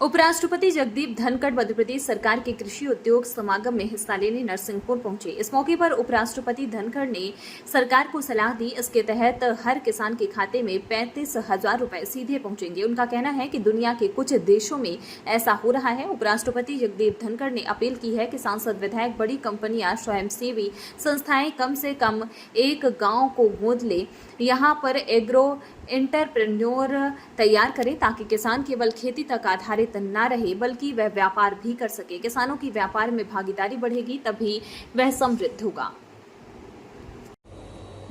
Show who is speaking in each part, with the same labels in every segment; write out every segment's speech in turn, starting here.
Speaker 1: उपराष्ट्रपति जगदीप धनखड़ मध्य प्रदेश सरकार के कृषि उद्योग समागम में हिस्सा लेने नरसिंहपुर पहुंचे। इस मौके पर उपराष्ट्रपति धनखड़ ने सरकार को सलाह दी। इसके तहत हर किसान के खाते में 35,000 रुपए सीधे पहुंचेंगे। उनका कहना है कि दुनिया के कुछ देशों में ऐसा हो रहा है। उपराष्ट्रपति जगदीप धनखड़ ने अपील की है कि सांसद, विधायक, बड़ी कंपनियां, स्वयंसेवी संस्थाएं कम से कम एक गाँव को गोद ले यहाँ पर एग्रो एंटरप्रेन्योर तैयार करें, ताकि किसान केवल खेती तक आधारित न रहे बल्कि वह व्यापार भी कर सके। किसानों की व्यापार में भागीदारी बढ़ेगी तभी वह समृद्ध होगा।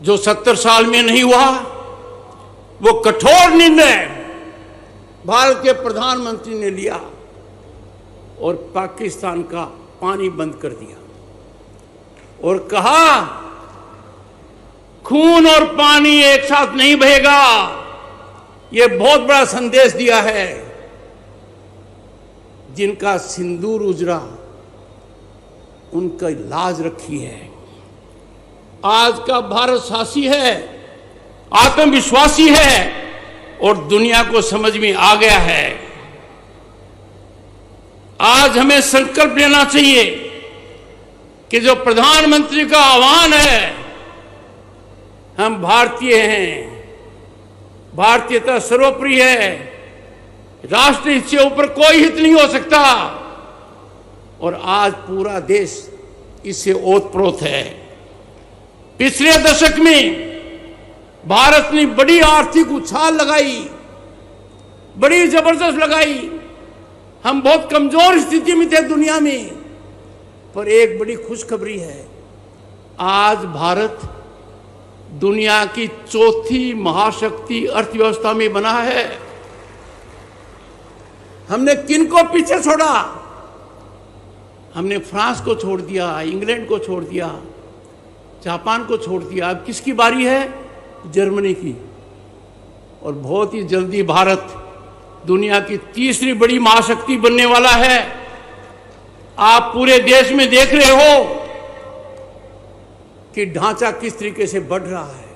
Speaker 2: जो 70 साल में नहीं हुआ, वो कठोर निर्णय भारत के प्रधानमंत्री ने लिया और पाकिस्तान का पानी बंद कर दिया और कहा खून और पानी एक साथ नहीं बहेगा। यह बहुत बड़ा संदेश दिया है। जिनका सिंदूर उजरा उनका लाज रखी है। आज का भारत साहसी है, आत्मविश्वासी है और दुनिया को समझ में आ गया है। आज हमें संकल्प लेना चाहिए कि जो प्रधानमंत्री का आह्वान है, हम भारतीय हैं, भारतीयता सर्वोपरि है, राष्ट्र हित से ऊपर कोई हित नहीं हो सकता और आज पूरा देश इससे ओतप्रोत है। पिछले दशक में भारत ने बड़ी आर्थिक उछाल लगाई, बड़ी जबरदस्त लगाई। हम बहुत कमजोर स्थिति में थे दुनिया में, पर एक बड़ी खुशखबरी है। आज भारत दुनिया की चौथी महाशक्ति अर्थव्यवस्था में बना है। हमने किन को पीछे छोड़ा? हमने फ्रांस को छोड़ दिया, इंग्लैंड को छोड़ दिया, जापान को छोड़ दिया। अब किसकी बारी है? जर्मनी की। और बहुत ही जल्दी भारत दुनिया की तीसरी बड़ी महाशक्ति बनने वाला है। आप पूरे देश में देख रहे हो कि ढांचा किस तरीके से बढ़ रहा है।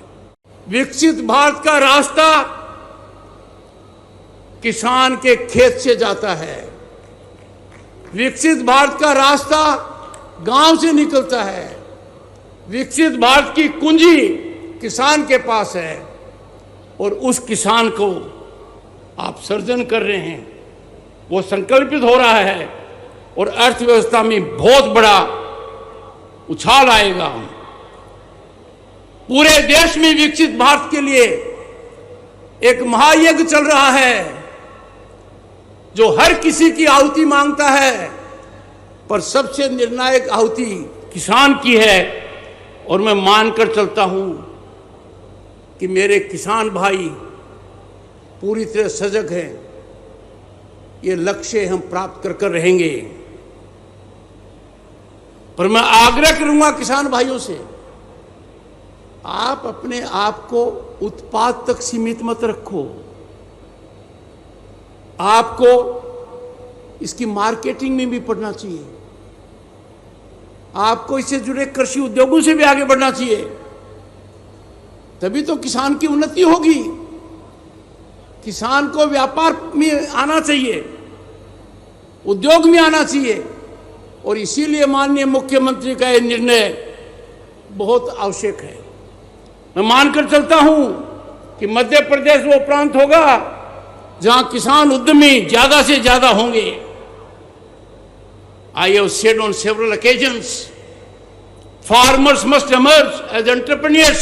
Speaker 2: विकसित भारत का रास्ता किसान के खेत से जाता है। विकसित भारत का रास्ता गांव से निकलता है। विकसित भारत की कुंजी किसान के पास है और उस किसान को आप सर्जन कर रहे हैं, वो संकल्पित हो रहा है और अर्थव्यवस्था में बहुत बड़ा उछाल आएगा। पूरे देश में विकसित भारत के लिए एक महायज्ञ चल रहा है जो हर किसी की आहुति मांगता है, पर सबसे निर्णायक आहुति किसान की है। और मैं मानकर चलता हूं कि मेरे किसान भाई पूरी तरह सजग हैं। ये लक्ष्य हम प्राप्त कर कर रहेंगे। पर मैं आग्रह करूंगा किसान भाइयों से, आप अपने आप को उत्पाद तक सीमित मत रखो। आपको इसकी मार्केटिंग में भी पढ़ना चाहिए। आपको इससे जुड़े कृषि उद्योगों से भी आगे बढ़ना चाहिए। तभी तो किसान की उन्नति होगी। किसान को व्यापार में आना चाहिए, उद्योग में आना चाहिए। और इसीलिए माननीय मुख्यमंत्री का यह निर्णय बहुत आवश्यक है। मैं मानकर चलता हूं कि मध्य प्रदेश वो प्रांत होगा जहां किसान उद्यमी ज्यादा से ज्यादा होंगे। I have said on several occasions, farmers must emerge as entrepreneurs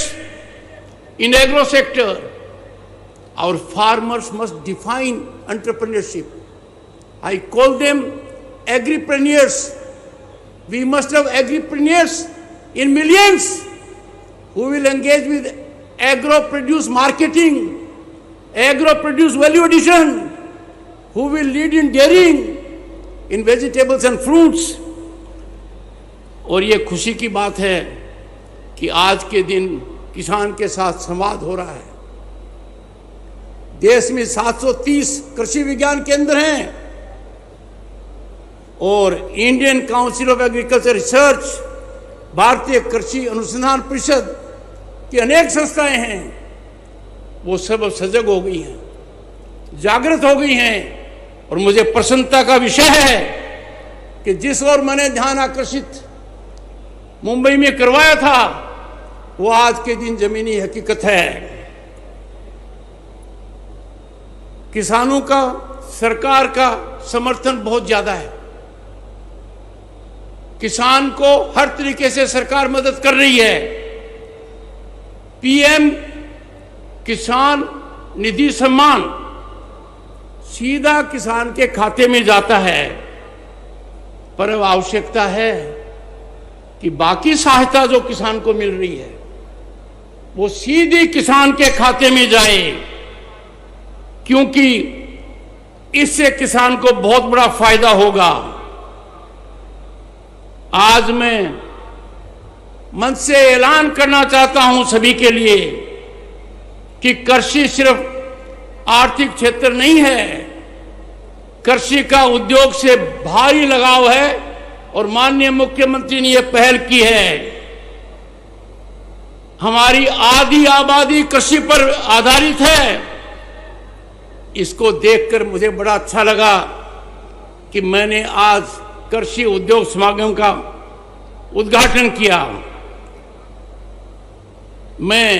Speaker 2: in agro sector. Our farmers must define entrepreneurship. I call them agripreneurs. We must have agripreneurs in millions who will engage with agro-produce marketing, agro-produce value addition, who will lead in dairying, in vegetables and fruits. और ये खुशी की बात है कि आज के दिन किसान के साथ संवाद हो रहा है। देश में 730 कृषि विज्ञान केंद्र हैं और Indian council of agriculture research, भारतीय कृषि अनुसंधान परिषद की अनेक संस्थाएं हैं। वो सब सजग हो गई हैं, जागृत हो गई हैं और मुझे प्रसन्नता का विषय है कि जिस ओर मैंने ध्यान आकर्षित मुंबई में करवाया था वो आज के दिन जमीनी हकीकत है। किसानों का सरकार का समर्थन बहुत ज्यादा है। किसान को हर तरीके से सरकार मदद कर रही है। पीएम किसान निधि सम्मान सीधा किसान के खाते में जाता है, पर अब आवश्यकता है कि बाकी सहायता जो किसान को मिल रही है वो सीधी किसान के खाते में जाए, क्योंकि इससे किसान को बहुत बड़ा फायदा होगा। आज मैं मंच से ऐलान करना चाहता हूं सभी के लिए कि कृषि सिर्फ आर्थिक क्षेत्र नहीं है, कृषि का उद्योग से भारी लगाव है और माननीय मुख्यमंत्री ने यह पहल की है। हमारी आधी आबादी कृषि पर आधारित है। इसको देखकर मुझे बड़ा अच्छा लगा कि मैंने आज कृषि उद्योग समागम का उद्घाटन किया। मैं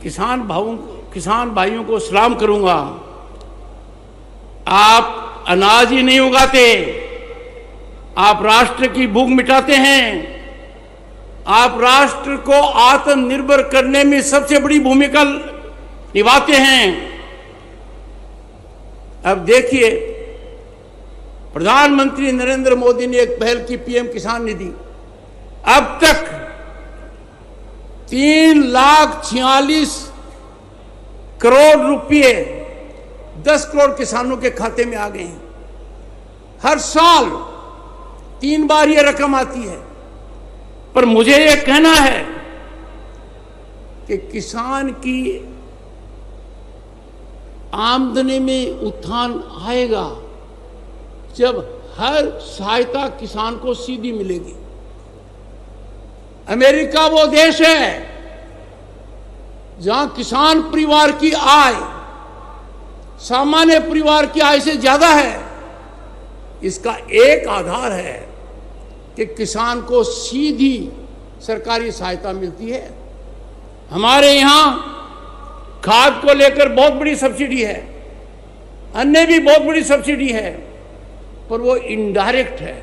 Speaker 2: किसान भाइयों को सलाम करूंगा। आप अनाज ही नहीं उगाते, आप राष्ट्र की भूख मिटाते हैं, आप राष्ट्र को आत्मनिर्भर करने में सबसे बड़ी भूमिका निभाते हैं। अब देखिए, प्रधानमंत्री नरेंद्र मोदी ने एक पहल की, पीएम किसान निधि। अब तक 3,46,00,000 करोड़ रुपए 10 करोड़ किसानों के खाते में आ गए हैं। हर साल 3 बार यह रकम आती है। पर मुझे यह कहना है कि किसान की आमदनी में उत्थान आएगा जब हर सहायता किसान को सीधी मिलेगी। अमेरिका वो देश है जहां किसान परिवार की आय सामान्य परिवार की आय से ज्यादा है। इसका एक आधार है कि किसान को सीधी सरकारी सहायता मिलती है। हमारे यहां खाद को लेकर बहुत बड़ी सब्सिडी है, अन्य भी बहुत बड़ी सब्सिडी है, पर वो इनडायरेक्ट है।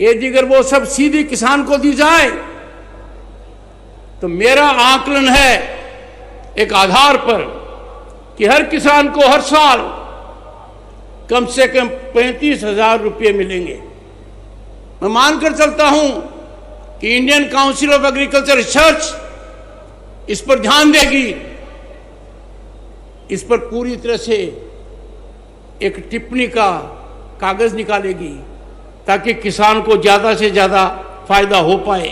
Speaker 2: यदि अगर वो सब सीधी किसान को दी जाए तो मेरा आकलन है एक आधार पर कि हर किसान को हर साल कम से कम 35,000 रुपये मिलेंगे। मैं मानकर चलता हूं कि Indian council of agriculture research इस पर ध्यान देगी, इस पर पूरी तरह से एक टिप्पणी का कागज निकालेगी ताकि किसान को ज्यादा से ज्यादा फायदा हो पाए।